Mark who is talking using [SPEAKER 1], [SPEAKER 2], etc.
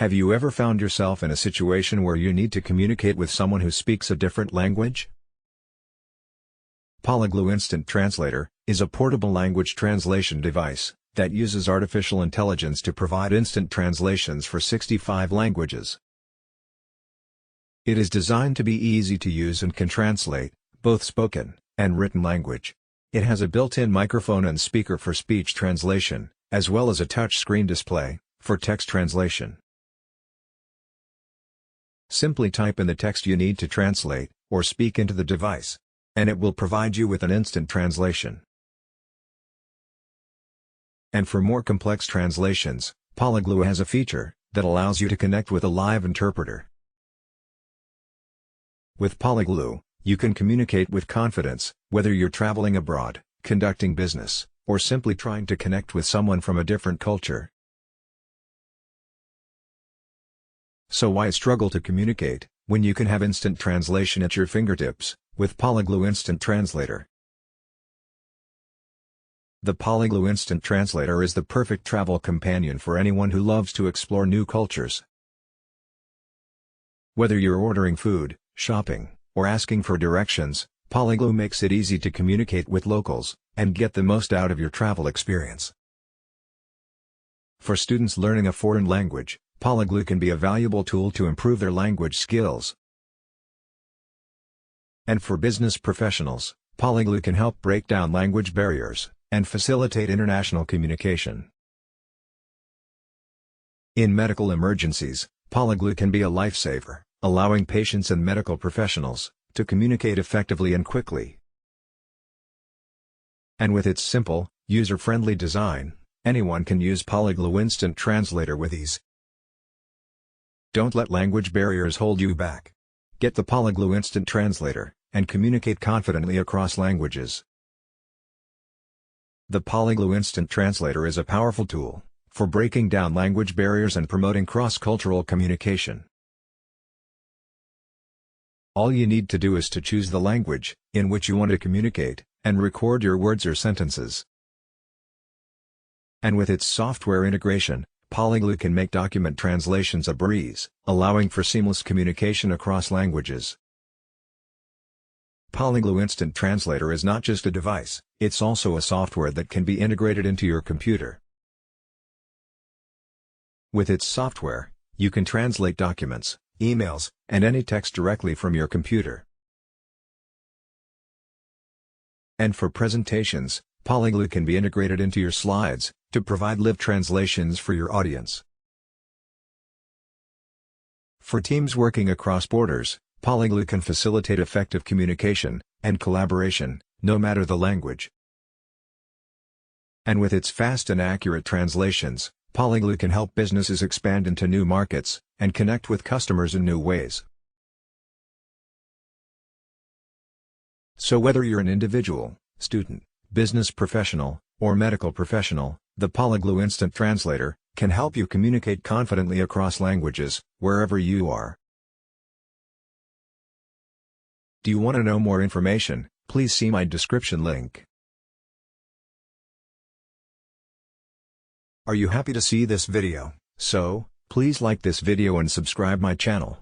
[SPEAKER 1] Have you ever found yourself in a situation where you need to communicate with someone who speaks a different language? Poliglu Instant Translator is a portable language translation device that uses artificial intelligence to provide instant translations for 65 languages. It is designed to be easy to use and can translate both spoken and written language. It has a built-in microphone and speaker for speech translation, as well as a touch-screen display for text translation. Simply type in the text you need to translate, or speak into the device, and it will provide you with an instant translation. And for more complex translations, Poliglu has a feature that allows you to connect with a live interpreter. With Poliglu, you can communicate with confidence, whether you're traveling abroad, conducting business, or simply trying to connect with someone from a different culture. So why struggle to communicate, when you can have instant translation at your fingertips, with Poliglu Instant Translator? The Poliglu Instant Translator is the perfect travel companion for anyone who loves to explore new cultures. Whether you're ordering food, shopping, or asking for directions, Poliglu makes it easy to communicate with locals, and get the most out of your travel experience. For students learning a foreign language, Poliglu can be a valuable tool to improve their language skills. And for business professionals, Poliglu can help break down language barriers and facilitate international communication. In medical emergencies, Poliglu can be a lifesaver, allowing patients and medical professionals to communicate effectively and quickly. And with its simple, user-friendly design, anyone can use Poliglu Instant Translator with ease. Don't let language barriers hold you back. Get the Poliglu Instant Translator, and communicate confidently across languages. The Poliglu Instant Translator is a powerful tool for breaking down language barriers and promoting cross-cultural communication. All you need to do is to choose the language in which you want to communicate, and record your words or sentences. And with its software integration, Poliglu can make document translations a breeze, allowing for seamless communication across languages. Poliglu Instant Translator is not just a device, it's also a software that can be integrated into your computer. With its software, you can translate documents, emails, and any text directly from your computer. And for presentations, Poliglu can be integrated into your slides to provide live translations for your audience. For teams working across borders, Poliglu can facilitate effective communication and collaboration, no matter the language. And with its fast and accurate translations, Poliglu can help businesses expand into new markets and connect with customers in new ways. So whether you're an individual, student, business professional, or medical professional, the Poliglu Instant Translator can help you communicate confidently across languages, wherever you are. Do you want to know more information? Please see my description link. Are you happy to see this video? So, please like this video and subscribe my channel.